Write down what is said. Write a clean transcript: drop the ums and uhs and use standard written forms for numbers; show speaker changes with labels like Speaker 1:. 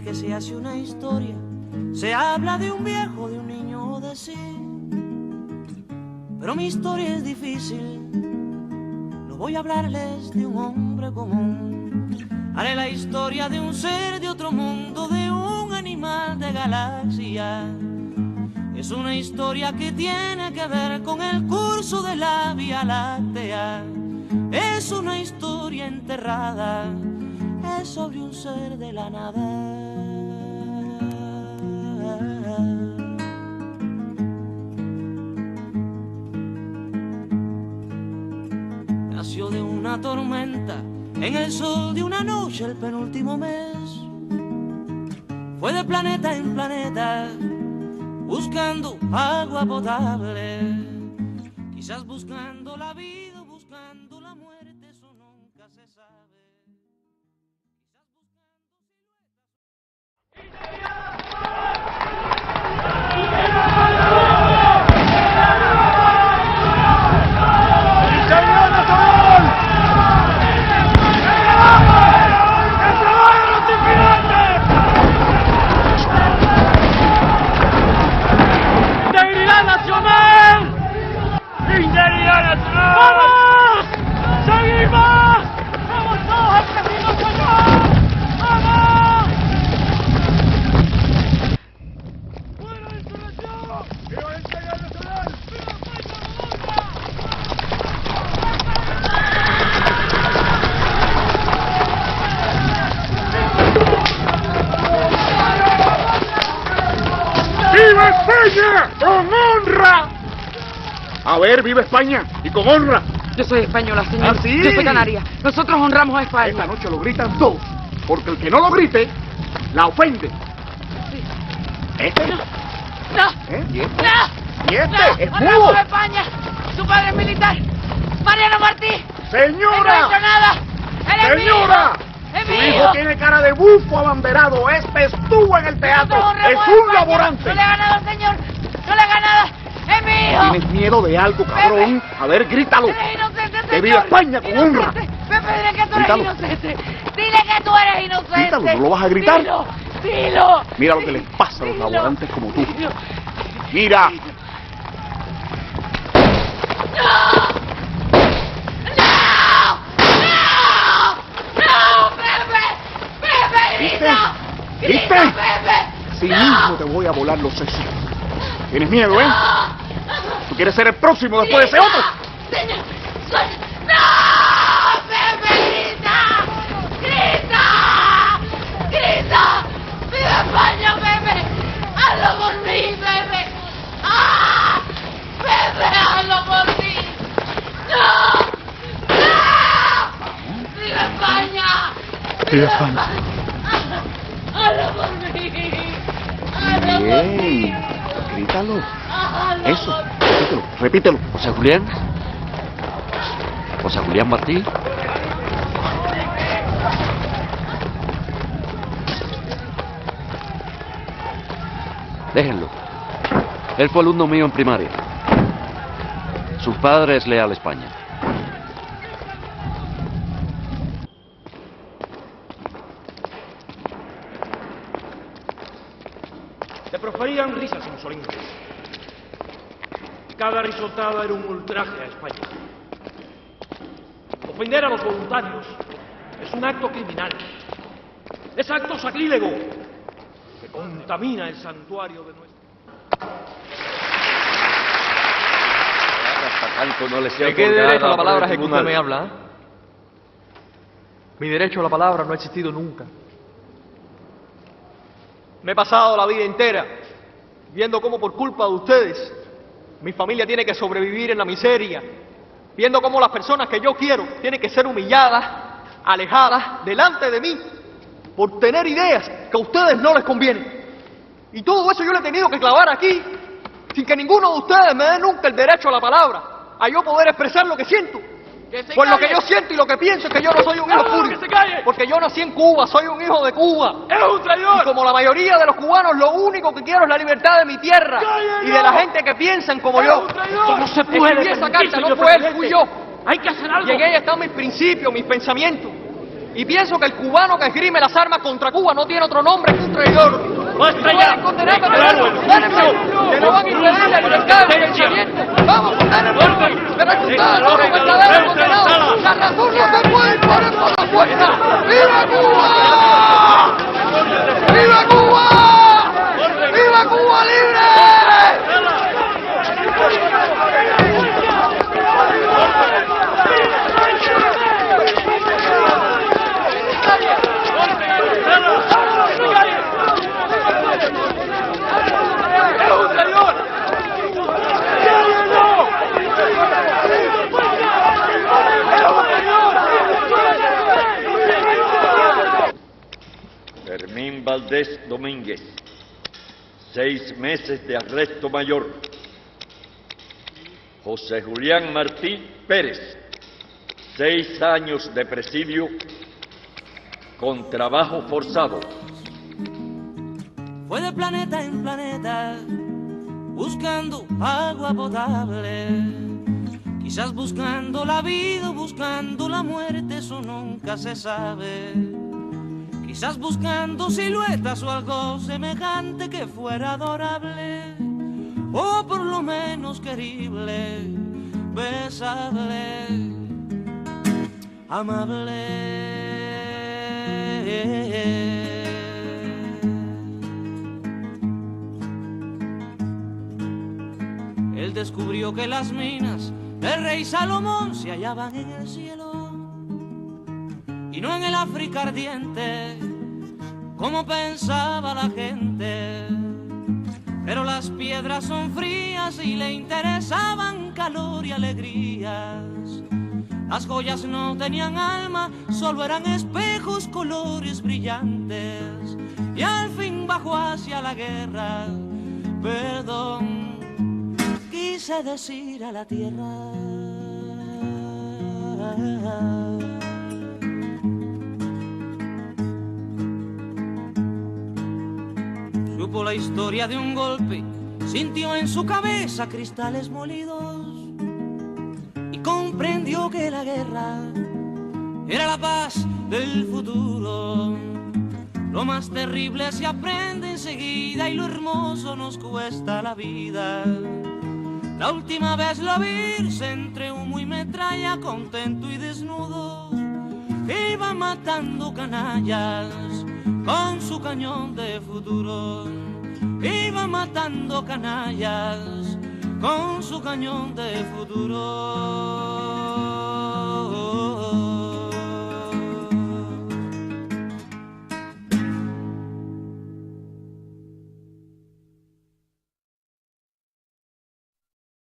Speaker 1: que se hace una historia, se habla de un viejo, de un niño o de sí. Pero mi historia es difícil, no voy a hablarles de un hombre común. Haré la historia de un ser de otro mundo, de un animal de galaxia. Es una historia que tiene que ver con el curso de la Vía Láctea. Es una historia enterrada, es sobre un ser de la nada. Nació de una tormenta, en el sol de una noche el penúltimo mes. Fue de planeta en planeta, buscando agua potable. Quizás buscando la vida, buscando la muerte, eso nunca se sabe.
Speaker 2: ¡Vamos! ¡Seguimos! ¡Vamos todos al Casino Español! ¡Vamos! ¡Fuera la insurrección! ¡Viva el Señor Nacional! ¡Viva España! ¡Viva España! ¡Con honra! A ver, viva España y con honra.
Speaker 3: Yo soy española, señor.
Speaker 2: ¿Ah, sí?
Speaker 3: Yo soy canaria. Nosotros honramos a España.
Speaker 2: Esta noche lo gritan todos, porque el que no lo grite, la ofende.
Speaker 3: Sí.
Speaker 2: ¿Este?
Speaker 3: No.
Speaker 2: ¿Eh? ¿Y este?
Speaker 3: No.
Speaker 2: ¿Y este?
Speaker 3: No.
Speaker 2: ¡Es
Speaker 3: Honramos
Speaker 2: mudo!
Speaker 3: a España. Su padre es militar. Mariano Martí. Él no ha
Speaker 2: ¡Señora!
Speaker 3: hecho nada. Él es
Speaker 2: ¡Señora!
Speaker 3: mío. Es
Speaker 2: Su
Speaker 3: mío.
Speaker 2: hijo tiene cara de bufo abanderado. Este estuvo en el teatro.
Speaker 3: Nosotros
Speaker 2: Es
Speaker 3: honramos a
Speaker 2: un
Speaker 3: España.
Speaker 2: laborante.
Speaker 3: No le ha ganado, señor. No le ha ganado. Es mío.
Speaker 2: ¿Tienes miedo de algo, cabrón? A ver, grítalo.
Speaker 3: Eres inocente, señor.
Speaker 2: ¡Que viva España con honra!
Speaker 3: Pepe, dile que tú eres
Speaker 2: Grítalo.
Speaker 3: inocente. Dile que tú eres inocente.
Speaker 2: Grítalo, ¿no lo vas a gritar?
Speaker 3: Dilo.
Speaker 2: Mira lo que les pasa a los
Speaker 3: Dilo.
Speaker 2: laborantes como tú.
Speaker 3: Dilo.
Speaker 2: Mira.
Speaker 3: ¡No, Pepe! ¡Pepe,
Speaker 2: ¿Viste?
Speaker 3: grita!
Speaker 2: ¿Viste?
Speaker 3: ¡Grita, Pepe!
Speaker 2: Sí mismo te voy a volar los sesos. ¿Tienes miedo, eh? ¿Tú quieres ser el próximo después de ese otro?
Speaker 3: Señor, ¡no! ¡Pepe, grita! ¡Grita! ¡Grita! ¡Viva España, Pepe! ¡Hazlo por mí, Pepe! ¡Ah! ¡Pepe, hazlo por mí! ¡No! ¡No! ¡Viva España!
Speaker 2: ¡Viva España!
Speaker 3: ¡Hazlo por mí! ¡Hazlo por
Speaker 2: Bien.
Speaker 3: mí!
Speaker 2: Grítalo.
Speaker 3: ¡Hazlo
Speaker 2: Eso.
Speaker 3: por mí!
Speaker 2: Repítelo. Repítelo.
Speaker 4: José Julián. José Julián Martí. Déjenlo. Él fue alumno mío en primaria. Su padre es leal a España.
Speaker 5: Te proferían risas insolentes. Cada risotada era un ultraje a España. Ofender a los voluntarios es un acto criminal. Es acto sacrílego que contamina el santuario de nuestro...
Speaker 4: Hasta tanto no le sea
Speaker 6: ¿De qué
Speaker 4: otorgada
Speaker 6: derecho a la
Speaker 4: por
Speaker 6: palabra
Speaker 4: el
Speaker 6: es que usted
Speaker 4: tribunal.
Speaker 6: me habla? ¿Eh? Mi derecho a la palabra no ha existido nunca. Me he pasado la vida entera viendo cómo por culpa de ustedes mi familia tiene que sobrevivir en la miseria, viendo cómo las personas que yo quiero tienen que ser humilladas, alejadas delante de mí por tener ideas que a ustedes no les convienen. Y todo eso yo le he tenido que clavar aquí sin que ninguno de ustedes me dé nunca el derecho a la palabra, a yo poder expresar lo que siento. Pues lo que yo siento y lo que pienso es que yo no soy un hijo
Speaker 5: ¡Que
Speaker 6: puro,
Speaker 5: se calle!
Speaker 6: porque yo nací en Cuba, soy un hijo de Cuba.
Speaker 5: ¡Es un
Speaker 6: Y
Speaker 5: traidor!
Speaker 6: como la mayoría de los cubanos, lo único que quiero es la libertad de mi tierra
Speaker 5: ¡Cállalo!
Speaker 6: y de la gente que piensan como
Speaker 5: ¡Es
Speaker 6: yo.
Speaker 5: un traidor!
Speaker 6: Esto no se puede. Escribí esa carta, no
Speaker 5: señor
Speaker 6: fue él,
Speaker 5: presidente.
Speaker 6: fui yo.
Speaker 5: Hay que hacer algo.
Speaker 6: Y en ella están mis principios, mis pensamientos. Y pienso que el cubano que esgrime las armas contra Cuba no tiene otro nombre que un traidor.
Speaker 5: ¡Basta ya!
Speaker 6: ¡Pueden condenarme, pero déjenme! ¡Que no van a impedir la libertad del pensamiento! ¡Vamos, condenarme! ¡Que resultados son los verdaderos condenados! ¡La razón no se puede imponer por la fuerza! ¡Viva Cuba! ¡Viva Cuba! ¡Viva Cuba libre!
Speaker 7: Fermín Valdés Domínguez, 6 meses de arresto mayor. José Julián Martí Pérez, 6 años de presidio con trabajo forzado.
Speaker 1: Fue de planeta en planeta buscando agua potable, quizás buscando la vida o buscando la muerte, eso nunca se sabe. Quizás buscando siluetas o algo semejante que fuera adorable, o por lo menos querible, besable, amable. Él descubrió que las minas del rey Salomón se hallaban en el cielo y no en el África ardiente, como pensaba la gente. Pero las piedras son frías y le interesaban calor y alegrías. Las joyas no tenían alma, solo eran espejos, colores brillantes. Y al fin bajó hacia la guerra, perdón, quise decir a la tierra. Supo la historia de un golpe, sintió en su cabeza cristales molidos y comprendió que la guerra era la paz del futuro. Lo más terrible se aprende enseguida y lo hermoso nos cuesta la vida. La última vez lo vi irse entre humo y metralla, contento y desnudo, iba matando canallas con su cañón de futuro. Iba matando canallas con su cañón de futuro.